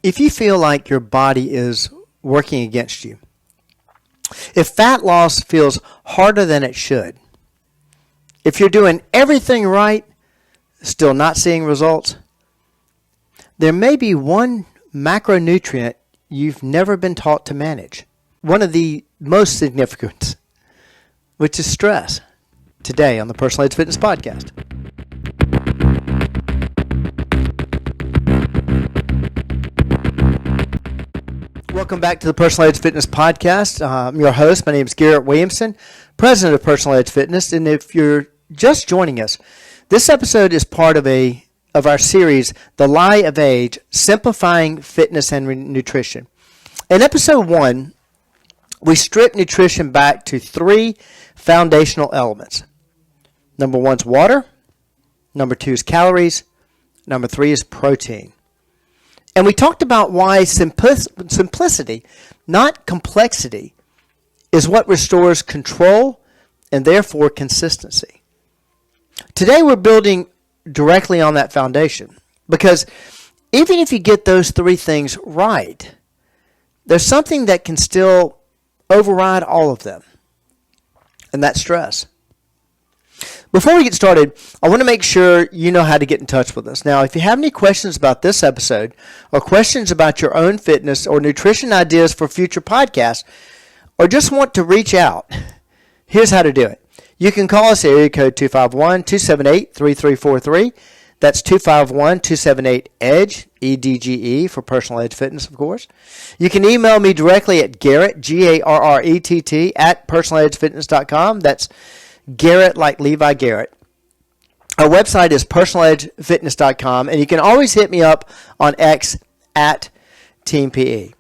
If you feel like your body is working against you, if fat loss feels harder than it should, if you're doing everything right, still not seeing results, there may be one macronutrient you've never been taught to manage. One of the most significant, which is stress. Today on the Personalized Fitness Podcast. Welcome back to the Personalized Fitness Podcast. I'm your host. My name is Garrett Williamson, president of Personalized Fitness. And if you're just joining us, this episode is part of our series, The Lie of Age, Simplifying Fitness and Nutrition. In episode 1, we strip nutrition back to 3 foundational elements. Number 1 is water. Number 2 is calories. Number 3 is protein. And we talked about why simplicity, not complexity, is what restores control and therefore consistency. Today we're building directly on that foundation because even if you get those 3 things right, there's something that can still override all of them, and that's stress. Before we get started, I want to make sure you know how to get in touch with us. Now, if you have any questions about this episode or questions about your own fitness or nutrition ideas for future podcasts, or just want to reach out, here's how to do it. You can call us at area code 251-278-3343. That's 251-278-EDGE, E-D-G-E, for Personal Edge Fitness, of course. You can email me directly at Garrett, G-A-R-R-E-T-T, at personaledgefitness.com. That's Garrett, like Levi Garrett. Our website is personaledgefitness.com, and you can always hit me up on X at Team PE.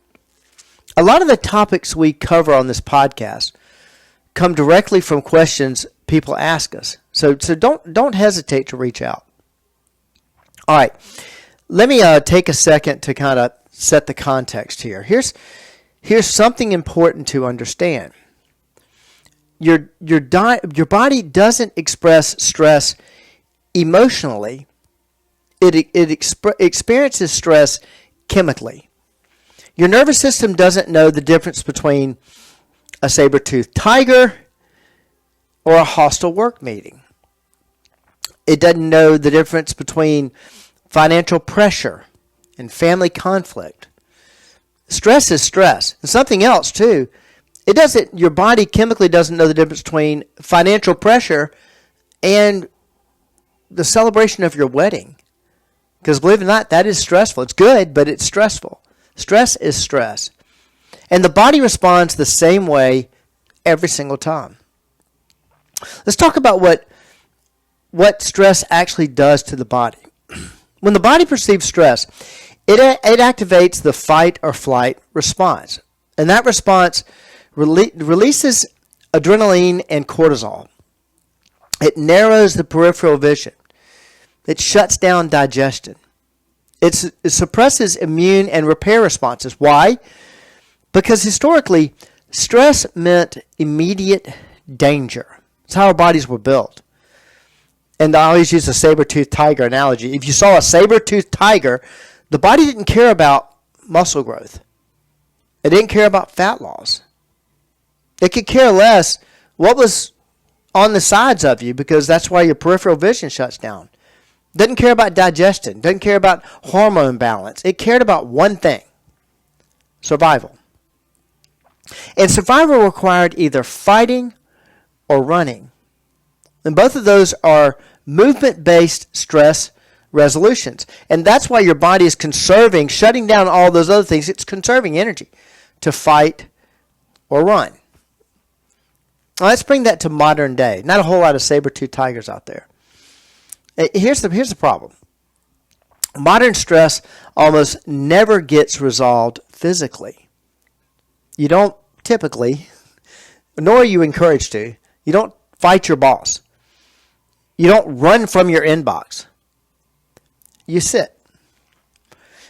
A lot of the topics we cover on this podcast come directly from questions people ask us, so don't hesitate to reach out. All right, let me take a second to kind of set the context here. Here's something important to understand. Your body doesn't express stress emotionally. It experiences stress chemically. Your nervous system doesn't know the difference between a saber-toothed tiger or a hostile work meeting. It doesn't know the difference between financial pressure and family conflict. Stress is stress. And something else, too. Your body chemically doesn't know the difference between financial pressure and the celebration of your wedding. Because believe it or not, that is stressful. It's good, but it's stressful. Stress is stress. And the body responds the same way every single time. Let's talk about what stress actually does to the body. When the body perceives stress, it activates the fight or flight response. And that response releases adrenaline and cortisol. It narrows the peripheral vision. It shuts down digestion. It suppresses immune and repair responses. Why? Because historically, stress meant immediate danger. It's how our bodies were built. And I always use the saber-toothed tiger analogy. If you saw a saber-toothed tiger, the body didn't care about muscle growth. It didn't care about fat loss. It could care less what was on the sides of you because that's why your peripheral vision shuts down. Doesn't care about digestion. Doesn't care about hormone balance. It cared about one thing: survival. And survival required either fighting or running. And both of those are movement-based stress resolutions. And that's why your body is conserving, shutting down all those other things. It's conserving energy to fight or run. Now, let's bring that to modern day. Not a whole lot of saber-toothed tigers out there. Here's the problem. Modern stress almost never gets resolved physically. You don't typically, nor are you encouraged to, you don't fight your boss. You don't run from your inbox. You sit.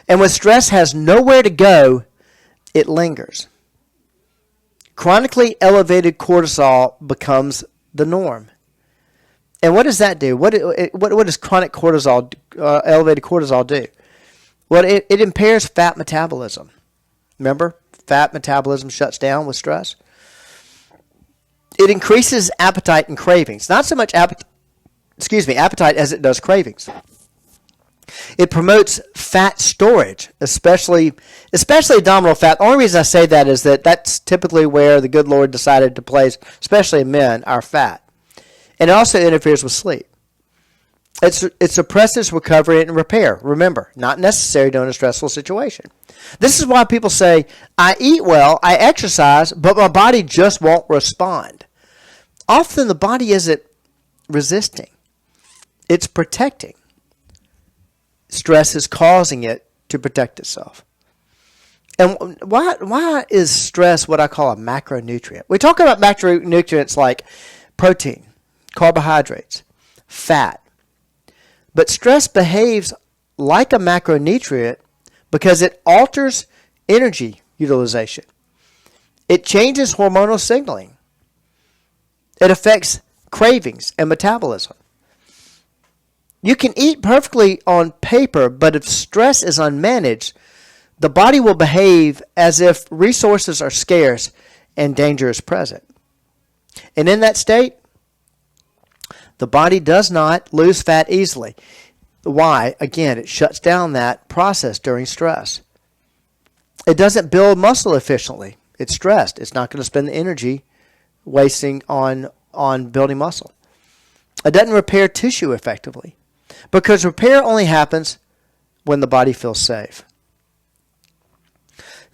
And when stress has nowhere to go, it lingers. Chronically elevated cortisol becomes the norm. And what does that do? What does chronic cortisol, elevated cortisol do? Well, it impairs fat metabolism. Remember, fat metabolism shuts down with stress. It increases appetite and cravings. Not so much appetite as it does cravings. It promotes fat storage, especially abdominal fat. The only reason I say that is that that's typically where the good Lord decided to place, especially in men, our fat. And it also interferes with sleep. It suppresses recovery and repair. Remember, not necessary during a stressful situation. This is why people say, I eat well, I exercise, but my body just won't respond. Often the body isn't resisting. It's protecting. Stress is causing it to protect itself. And why is stress what I call a macronutrient? We talk about macronutrients like protein, carbohydrates, fat. But stress behaves like a macronutrient because it alters energy utilization. It changes hormonal signaling. It affects cravings and metabolism. You can eat perfectly on paper, but if stress is unmanaged, the body will behave as if resources are scarce and danger is present. And in that state, the body does not lose fat easily. Why? Again, it shuts down that process during stress. It doesn't build muscle efficiently. It's stressed. It's not going to spend the energy wasting on building muscle. It doesn't repair tissue effectively because repair only happens when the body feels safe.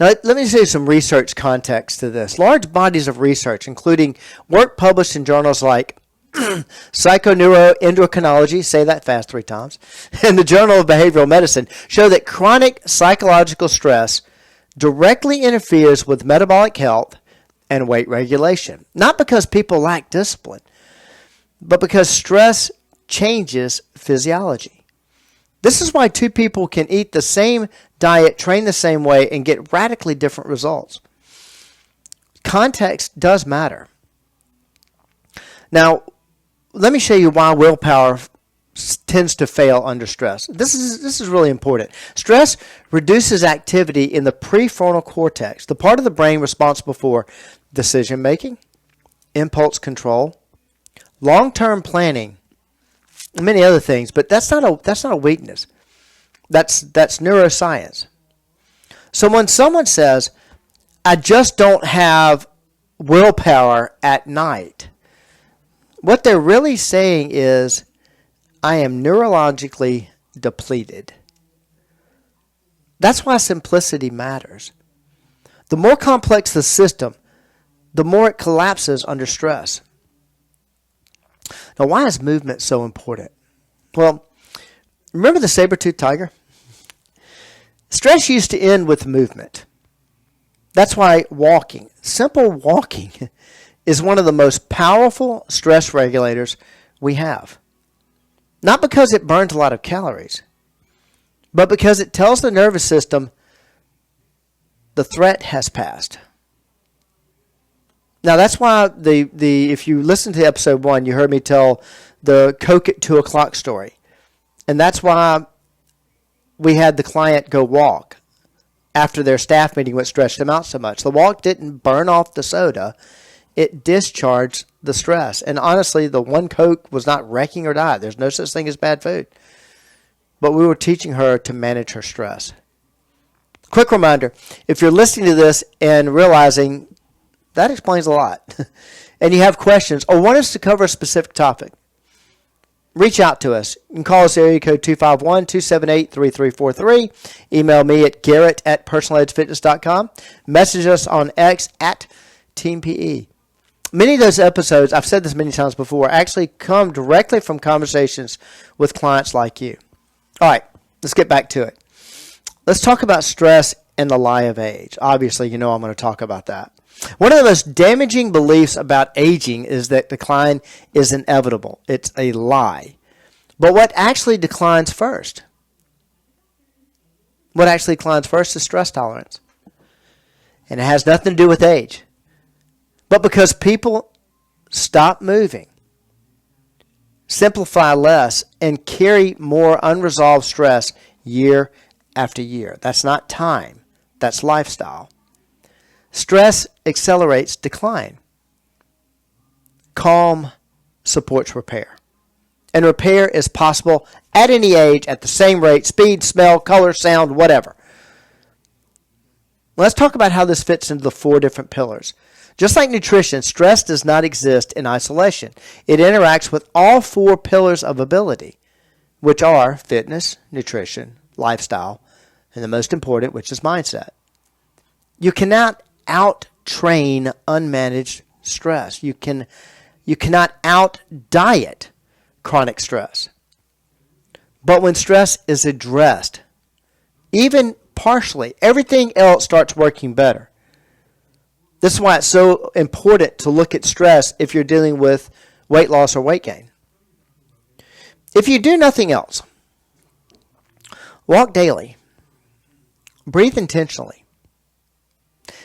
Now, let me say some research context to this. Large bodies of research, including work published in journals like Psychoneuroendocrinology, say that fast 3 times, and the Journal of Behavioral Medicine, show that chronic psychological stress directly interferes with metabolic health and weight regulation. Not because people lack discipline, but because stress changes physiology. This is why 2 people can eat the same diet, train the same way, and get radically different results. Context does matter. Now, let me show you why willpower tends to fail under stress. This is really important. Stress reduces activity in the prefrontal cortex, the part of the brain responsible for decision making, impulse control, long-term planning, and many other things. But that's not a weakness. That's neuroscience. So when someone says, "I just don't have willpower at night," what they're really saying is, I am neurologically depleted. That's why simplicity matters. The more complex the system, the more it collapses under stress. Now, why is movement so important? Well, remember the saber-toothed tiger? Stress used to end with movement. That's why walking, simple walking, is one of the most powerful stress regulators we have. Not because it burns a lot of calories, but because it tells the nervous system the threat has passed. Now that's why if you listen to episode 1, you heard me tell the Coke at 2 o'clock story. And that's why we had the client go walk after their staff meeting, which stretched them out so much. The walk didn't burn off the soda. It discharged the stress. And honestly, the one Coke was not wrecking her diet. There's no such thing as bad food. But we were teaching her to manage her stress. Quick reminder, if you're listening to this and realizing that explains a lot, and you have questions or want us to cover a specific topic, reach out to us. You can call us area code 251-278-3343. Email me at garrett@personaledgefitness.com. Message us on X at TeamPE. Many of those episodes, I've said this many times before, actually come directly from conversations with clients like you. All right, let's get back to it. Let's talk about stress and the lie of age. Obviously, you know I'm going to talk about that. One of the most damaging beliefs about aging is that decline is inevitable. It's a lie. But what actually declines first? What actually declines first is stress tolerance. And it has nothing to do with age. But because people stop moving, simplify less, and carry more unresolved stress year after year. That's not time. That's lifestyle. Stress accelerates decline. Calm supports repair. And repair is possible at any age, at the same rate, speed, smell, color, sound, whatever. Let's talk about how this fits into the 4 different pillars. Just like nutrition, stress does not exist in isolation. It interacts with all 4 pillars of ability, which are fitness, nutrition, lifestyle, and the most important, which is mindset. You cannot out-train unmanaged stress. You cannot out-diet chronic stress. But when stress is addressed, even partially, everything else starts working better. This is why it's so important to look at stress if you're dealing with weight loss or weight gain. If you do nothing else, walk daily, breathe intentionally,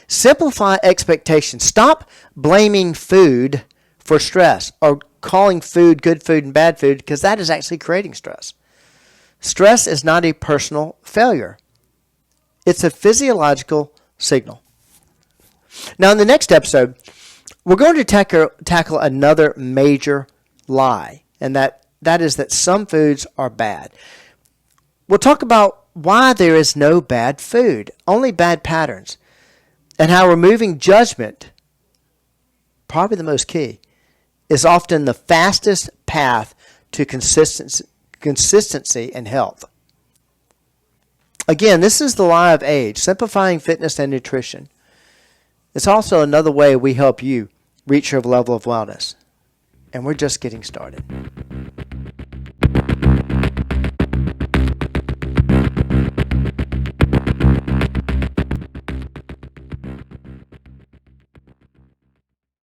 simplify expectations, stop blaming food for stress or calling food good food and bad food, because that is actually creating stress. Stress is not a personal failure. It's a physiological signal. Now, in the next episode, we're going to tackle another major lie, and that is that some foods are bad. We'll talk about why there is no bad food, only bad patterns, and how removing judgment, probably the most key, is often the fastest path to consistency and health. Again, this is the lie of age, simplifying fitness and nutrition. It's also another way we help you reach your level of wellness. And we're just getting started.